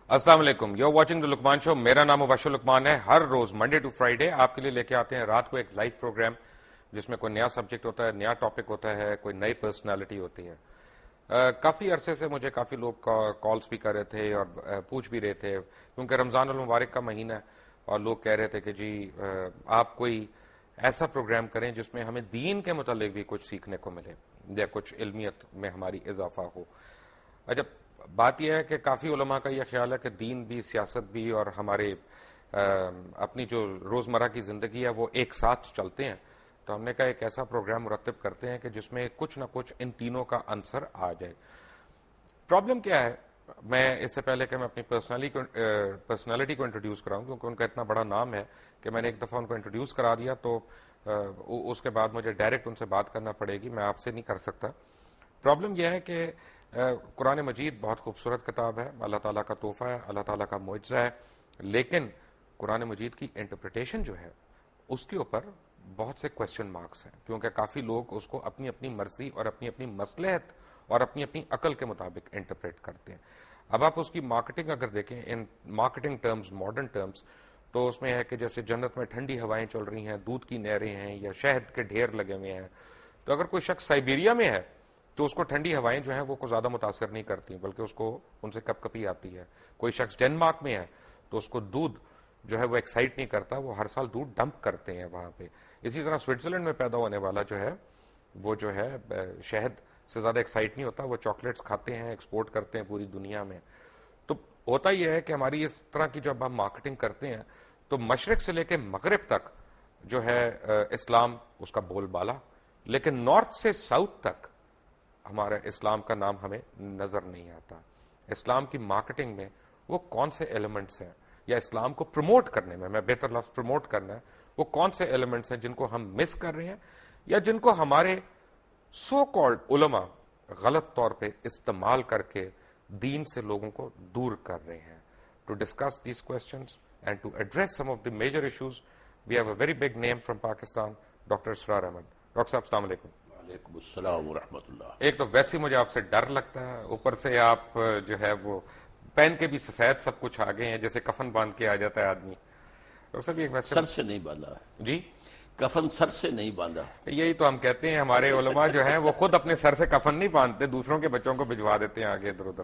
السلام علیکم، you watching the لقمان شو. میرا نام مبشر لقمان ہے. ہر روز منڈے ٹو فرائیڈے آپ کے لیے لے کے آتے ہیں رات کو ایک لائیو پروگرام جس میں کوئی نیا سبجیکٹ ہوتا ہے، نیا ٹاپک ہوتا ہے، کوئی نئی پرسنالٹی ہوتی ہے. کافی عرصے سے مجھے کافی لوگ کالز بھی کر رہے تھے اور پوچھ بھی رہے تھے کیونکہ رمضان المبارک کا مہینہ ہے اور لوگ کہہ رہے تھے کہ جی آپ کوئی ایسا پروگرام کریں جس میں ہمیں دین کے متعلق بھی کچھ سیکھنے کو ملے یا کچھ علمیت میں ہماری اضافہ ہو. جب بات یہ ہے کہ کافی علماء کا یہ خیال ہے کہ دین بھی، سیاست بھی اور ہمارے اپنی جو روزمرہ کی زندگی ہے وہ ایک ساتھ چلتے ہیں، تو ہم نے کہا ایک ایسا پروگرام مرتب کرتے ہیں کہ جس میں کچھ نہ کچھ ان تینوں کا عنصر آ جائے. پرابلم کیا ہے، میں اس سے پہلے کہ میں اپنی پرسنالٹی کو انٹروڈیوس کراؤں کیونکہ ان کا اتنا بڑا نام ہے کہ میں نے ایک دفعہ ان کو انٹروڈیوس کرا دیا تو اس کے بعد مجھے ڈائریکٹ ان سے بات کرنا پڑے گی، میں آپ سے نہیں کر سکتا. پرابلم یہ ہے کہ قرآن مجید بہت خوبصورت کتاب ہے، اللہ تعالیٰ کا تحفہ ہے، اللہ تعالیٰ کا معجزہ ہے، لیکن قرآن مجید کی انٹرپریٹیشن جو ہے اس کے اوپر بہت سے کوسچن مارکس ہیں کیونکہ کافی لوگ اس کو اپنی اپنی مرضی اور اپنی اپنی مصلحت اور اپنی اپنی عقل کے مطابق انٹرپریٹ کرتے ہیں. اب آپ اس کی مارکیٹنگ اگر دیکھیں in marketing terms, modern terms, تو اس میں ہے کہ جیسے جنت میں ٹھنڈی ہوائیں چل رہی ہیں، دودھ کی نہریں ہیں یا شہد کے ڈھیر لگے ہوئے ہیں. تو اگر کوئی شخص سائبیریا میں ہے تو اس کو ٹھنڈی ہوائیں جو ہیں وہ زیادہ متاثر نہیں کرتی بلکہ اس کو ان سے کپ کپی آتی ہے. کوئی شخص ڈینمارک میں ہے تو اس کو دودھ جو ہے وہ ایکسائٹ نہیں کرتا، وہ ہر سال دودھ ڈمپ کرتے ہیں وہاں پہ. اسی طرح سوئٹزرلینڈ میں پیدا ہونے والا جو ہے وہ جو ہے شہد سے زیادہ ایکسائٹ نہیں ہوتا، وہ چاکلیٹس کھاتے ہیں، ایکسپورٹ کرتے ہیں پوری دنیا میں. تو ہوتا یہ ہے کہ ہماری اس طرح کی جب ہم مارکیٹنگ کرتے ہیں تو مشرق سے لے کے مغرب تک جو ہے اسلام اس کا بول بالا، لیکن نارتھ سے ساؤتھ تک ہمارا اسلام کا نام ہمیں نظر نہیں آتا. اسلام کی مارکیٹنگ میں وہ کون سے ایلیمنٹس ہیں یا اسلام کو پروموٹ کرنے میں بہتر لفظ پروموٹ کرنا ہے، وہ کون سے ایلیمنٹس ہیں جن کو ہم مس کر رہے ہیں یا جن کو ہمارے سو کالڈ علماء غلط طور پہ استعمال کر کے دین سے لوگوں کو دور کر رہے ہیں. To discuss these questions and to address some of the major issues we have a very big name from Pakistan, doctor Israr Ahmed. Doctor صاحب السلام علیکم. وعلیکم السلام ورحمۃ اللہ. ایک تو ویسے مجھے آپ سے ڈر لگتا ہے، اوپر سے آپ جو ہے وہ پہن کے بھی سفید سب کچھ آ گئے ہیں جیسے کفن باندھ کے آ جاتا ہے آدمی. ڈاکٹر صاحب ایک ویسے سر سے نہیں باندھا جی کفن، سر سے نہیں باندھا. یہی تو ہم کہتے ہیں ہمارے علماء جو ہیں وہ خود اپنے سر سے کفن نہیں باندھتے، دوسروں کے بچوں کو بھجوا دیتے ہیں آگے ادھر ادھر.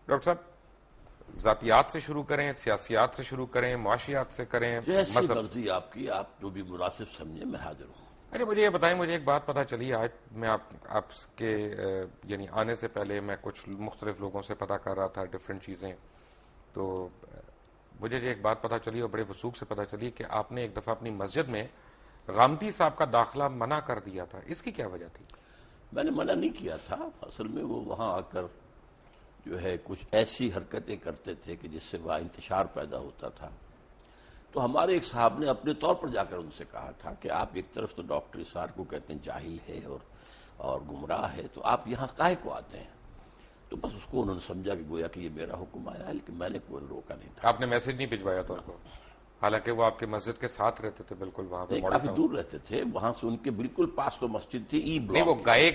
ڈاکٹر صاحب ذاتیات سے شروع کریں، سیاسیات سے شروع کریں، معاشیات سے کریں، جیسی مرضی آپ کی، آپ جو بھی مناسب سمجھیں میں حاضر ہوں. اچھا مجھے یہ بتائیں، مجھے ایک بات پتہ چلی آج میں آپ کے یعنی آنے سے پہلے میں کچھ مختلف لوگوں سے پتہ کر رہا تھا ڈفرینٹ چیزیں، تو مجھے ایک بات پتہ چلی اور بڑے وثوق سے پتہ چلی کہ آپ نے ایک دفعہ اپنی مسجد میں غامدی صاحب کا داخلہ منع کر دیا تھا. اس کی کیا وجہ تھی؟ میں نے منع نہیں کیا تھا، اصل میں وہ وہاں آ کر جو ہے کچھ ایسی حرکتیں کرتے تھے کہ جس سے وہاں انتشار پیدا ہوتا تھا. تو ہمارے ایک صاحب نے اپنے طور پر جا کر ان سے کہا تھا کہ آپ ایک طرف تو ڈاکٹر اسرار کو کہتے ہیں جاہل ہے اور گمراہ ہے، تو آپ یہاں کاہے کو آتے ہیں؟ تو بس اس کو انہوں نے سمجھا کہ گویا کہ یہ میرا حکم آیا ہے، لیکن میں نے کوئی روکا نہیں تھا. آپ نے میسج نہیں بھجوایا تھا ان کو؟ حالانکہ وہ آپ کے مسجد کے ساتھ رہتے تھے بالکل وہاں پہ، کافی دور رہتے تھے، وہاں سے ان کے بالکل پاس تو مسجد تھی ای نہیں. وہ بلاک. گائے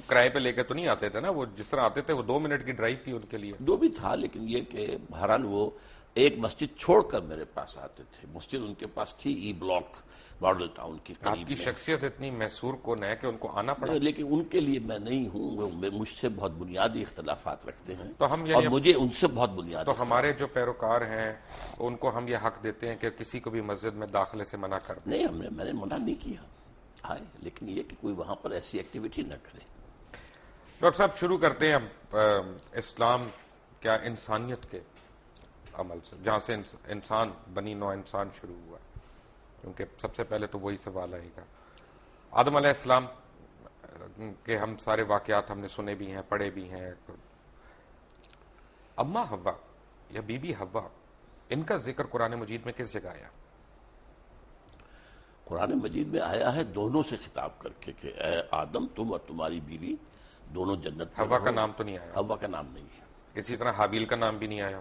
کرائے پہ لے کے تو نہیں آتے تھے نا، وہ جس طرح آتے تھے وہ 2 منٹ کی ڈرائیو تھی ان کے لیے. جو بھی تھا، لیکن یہ کہ بہرحال وہ ایک مسجد چھوڑ کر میرے پاس آتے تھے. مسجد ان کے پاس تھی ای بلاک ماڈل ٹاؤن کی آپ قریب کی میں. شخصیت اتنی محصور کون ہے کہ ان کو آنا پڑا؟ لیکن ان کے لیے میں نہیں ہوں، وہ مجھ سے بہت بنیادی اختلافات رکھتے ہیں تو ہم اور مجھے ان سے بہت بنیادی. تو ہمارے جو پیروکار ہیں ان کو ہم یہ حق دیتے ہیں کہ کسی کو بھی مسجد میں داخلے سے منع کر دیں؟ نہیں، میں نے منع نہیں کیا آئے، لیکن یہ کہ کوئی وہاں پر ایسی ایکٹیویٹی نہ کرے. ڈاکٹر صاحب شروع کرتے ہیں اسلام کیا انسانیت کے عمل سے، جہاں سے انسان بنی نوع انسان شروع ہوا، کیونکہ سب سے پہلے تو وہی سوال آئے گا. آدم علیہ السلام کے ہم سارے واقعات ہم نے سنے بھی ہیں، پڑھے بھی ہیں. اما حوا یا بی بی حوا، ان کا ذکر قرآن مجید میں کس جگہ آیا؟ قرآن مجید میں آیا ہے دونوں سے خطاب کر کے کہ اے آدم، تم اور تمہاری بیوی دونوں جنت میں حوا رہو. کا نام تو نہیں آیا. حوا کا نام نہیں ہے. اسی طرح حابیل کا نام بھی نہیں آیا.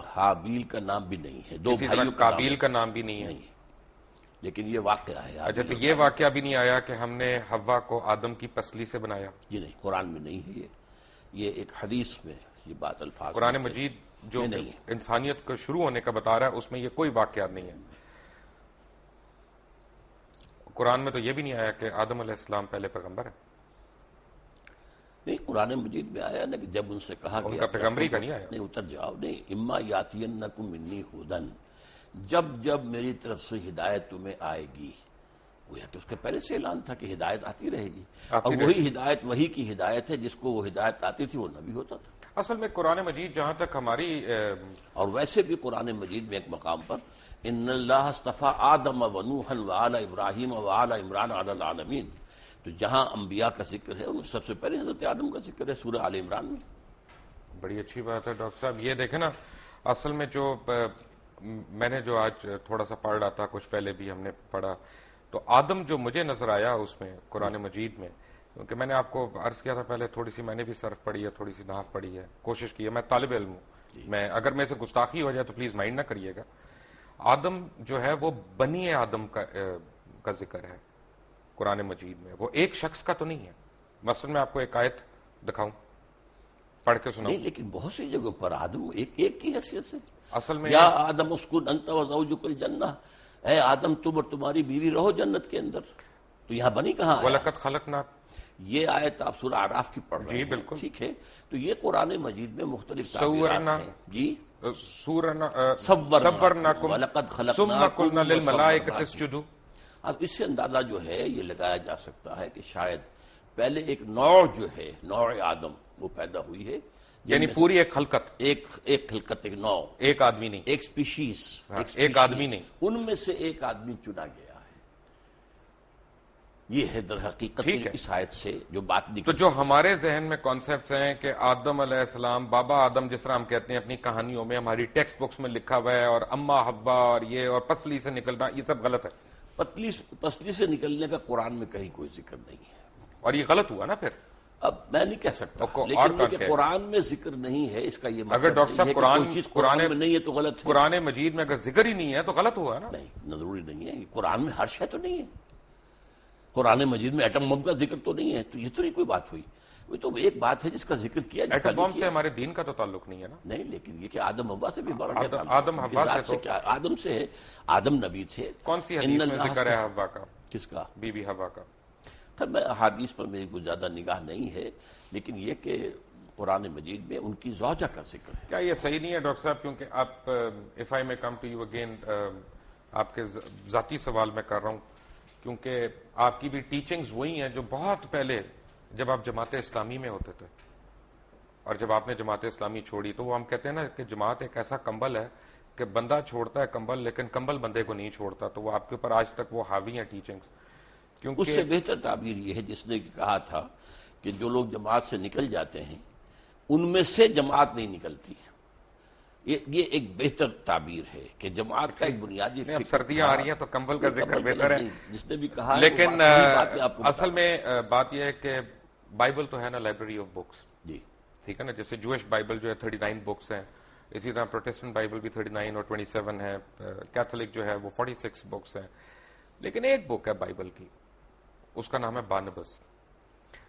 حابیل کا نام بھی نہیں ہے. دو اسی طرح بھائیوں قابیل کا نام بھی نہیں ہے. نہیں، لیکن یہ واقعہ ہے. اچھا تو یہ واقعہ بھی نہیں آیا کہ ہم نے حوا کو آدم کی پسلی سے بنایا؟ یہ نہیں، قرآن میں نہیں ہے. یہ ایک حدیث میں یہ بات الفاظ قرآن مجید جو انسانیت کو شروع ہونے کا بتا رہا ہے اس میں یہ کوئی واقعات نہیں ہے. قرآن میں تو یہ بھی نہیں آیا کہ آدم علیہ السلام پہلے پیغمبر ہے. نہیں، قرآن مجید میں آیا نا کہ جب ان سے کہا ان کا پیغمبری کا نہیں آیا. نہیں، اتر جاؤ. نہیں، اما یاتینکم منی ھدی، جب جب میری طرف سے ہدایت تمہیں آئے گی. گویا کہ اس کے پہلے سے اعلان تھا کہ ہدایت آتی رہے گی، اور وہی ہدایت وہی کی ہدایت ہے. جس کو وہ ہدایت آتی تھی وہ نبی ہوتا تھا. اصل میں قرآن مجید جہاں تک ہماری اور ویسے بھی قرآن مجید میں ایک مقام پر ان اللہ اصطفیٰ آدم و نوحا وآل ابراہیم وآل عمران علی العالمین، تو جہاں انبیاء کا ذکر ہے ان میں سب سے پہلے حضرت آدم کا ذکر ہے سورہ آل عمران میں. بڑی اچھی بات ہے ڈاکٹر صاحب. یہ دیکھیں نا، اصل میں جو میں نے جو آج تھوڑا سا پڑھ رہا تھا، کچھ پہلے بھی ہم نے پڑھا، تو آدم جو مجھے نظر آیا اس میں قرآن مجید میں، کیونکہ میں نے آپ کو عرض کیا تھا پہلے، تھوڑی سی میں نے بھی صرف پڑھی ہے، تھوڑی سی نحو پڑھی ہے، کوشش کی ہے. میں طالب علم ہوں، میں اگر میں سے گستاخی ہو جائے تو پلیز مائنڈ نہ کریے گا. آدم جو ہے وہ بنی آدم کا ذکر ہے قرآن مجید میں، وہ ایک شخص کا تو نہیں ہے. مثلا میں آپ کو ایک آیت دکھاؤں، پڑھ کے سناؤں. نہیں، لیکن بہت سی جگہوں پر آدم ایک کی حیثیت سے، اصل میں یا آدم اسکن انت وزوجک الجنہ، اے آدم تم اور تمہاری بیوی رہو جنت کے اندر. تو یہاں بنی کہاں آیا؟ وَلَقَدْ خَلَقْنَا، یہ آیت آپ سورہ اعراف کی پڑھ رہے ہیں. جی بالکل ٹھیک ہے. تو یہ قرآن مجید میں مختلف تعبیرات ہیں. جی صورناکم وَلَقَدْ ثم قلنا خَلَقْنَاكُمْ للملائکۃ اسجدوا. اب اس سے اندازہ جو ہے یہ لگایا جا سکتا ہے کہ شاید پہلے ایک نوع جو ہے، نوع آدم، وہ پیدا ہوئی ہے. یعنی پوری ایک خلقت، ایک خلقت، ایک نوع، ایک آدمی نہیں، ایک سپیشیز، ایک آدمی نہیں، ان میں سے ایک آدمی چنا گیا ہے. یہ ہے در حقیقت اس آیت سے جو بات نکلی. تو جو ہمارے ذہن میں کانسیپٹس ہیں کہ آدم علیہ السلام، بابا آدم جس طرح ہم کہتے ہیں اپنی کہانیوں میں، ہماری ٹیکسٹ بکس میں لکھا ہوا ہے، اور اما حوا اور یہ اور پسلی سے نکلنا، یہ سب غلط ہے. پسلی سے نکلنے کا قرآن میں کہیں کوئی ذکر نہیں ہے. اور یہ غلط ہوا نا پھر. اب میں نہیں کہہ سکتا، لیکن یہ کہ قرآن میں ذکر نہیں ہے اس کا یہ مطلب اگر ڈاکٹر صاحب قرآن میں نہیں ہے تو غلط ہے. قرآن مجید میں اگر ذکر ہی نہیں ہے تو غلط ہوا نا. نہیں، ضروری نہیں ہے. قرآن میں ہر شے تو نہیں ہے. قرآن مجید میں ایٹم بم کا ذکر تو نہیں ہے. تو یہ تو نہیں کوئی بات ہوئی. وہ تو ایک بات ہے جس کا ذکر کیا. ایٹم بم سے ہمارے دین کا تو تعلق نہیں ہے نا. نہیں، لیکن یہ کہ آدم حوا سے بھی بڑا آدم حوا سے کیا؟ آدم سے ہے. آدم نبی تھے. کون سی حدیث میں ذکر ہے حوا کا؟ کس کا؟ بی بی حوا کا. میں احادیث پر میری کوئی زیادہ نگاہ نہیں ہے، لیکن یہ کہ قرآن مجید میں ان کی زوجہ کا ذکر ہے. کیا یہ صحیح نہیں ہے ڈاکٹر صاحب؟ کیونکہ آپ اف آئی میں کم ٹو یو اگین، آپ کے ذاتی سوال میں کر رہا ہوں، کیونکہ آپ کی بھی ٹیچنگز وہی ہیں جو بہت پہلے جب آپ جماعت اسلامی میں ہوتے تھے، اور جب آپ نے جماعت اسلامی چھوڑی تو وہ ہم کہتے ہیں نا کہ جماعت ایک ایسا کمبل ہے کہ بندہ چھوڑتا ہے کمبل، لیکن کمبل بندے کو نہیں چھوڑتا. تو وہ آپ کے اوپر آج تک وہ حاوی ہیں ٹیچنگز. اس سے بہتر تعبیر یہ ہے جس نے کہا تھا کہ جو لوگ جماعت سے نکل جاتے ہیں ان میں سے جماعت نہیں نکلتی. یہ ایک بہتر تعبیر ہے کہ جماعت کا ایک بنیادی سردیاں آ رہی ہیں تو کمبل کا ذکر بہتر ہے جس نے بھی کہا. لیکن اصل میں بات یہ ہے کہ بائبل تو ہے نا لائبریری آف بکس. جی ٹھیک ہے نا. جیسے جوئش بائبل جو ہے 39 بکس ہیں، اسی طرح پروٹسٹنٹ بائبل بھی 39 اور 27 ہے، کیتھولک جو ہے وہ 46 بکس ہیں. لیکن ایک بک ہے بائبل کی، اس کا نام ہے بارنباس،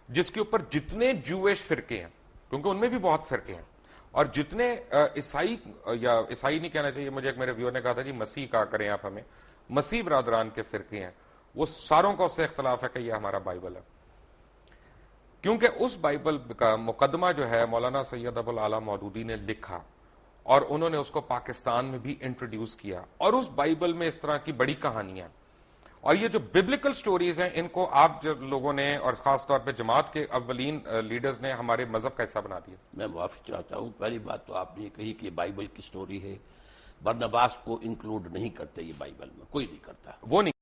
جس کے اوپر جتنے جوئش فرقے ہیں، کیونکہ ان میں بھی بہت فرقے ہیں، اور جتنے عیسائی، یا عیسائی نہیں کہنا چاہیے، مجھے ایک میرے ویور نے کہا تھا جی مسیح کہا کریں آپ ہمیں، مسیح برادران کے فرقے ہیں، وہ ساروں کا اس سے اختلاف ہے کہ یہ ہمارا بائبل ہے. کیونکہ اس بائبل کا مقدمہ جو ہے مولانا سید ابو الاعلی مودودی نے لکھا، اور انہوں نے اس کو پاکستان میں بھی انٹروڈیوس کیا. اور اس بائبل میں اس طرح کی بڑی کہانیاں، اور یہ جو ببلیکل سٹوریز ہیں، ان کو آپ لوگوں نے اور خاص طور پہ جماعت کے اولین لیڈرز نے ہمارے مذہب کا حصہ بنا دیا. میں معافی چاہتا ہوں. پہلی بات تو آپ نے یہ کہی کہ بائبل کی سٹوری ہے، برنباس کو انکلوڈ نہیں کرتے یہ بائبل میں، کوئی نہیں کرتا. وہ نہیں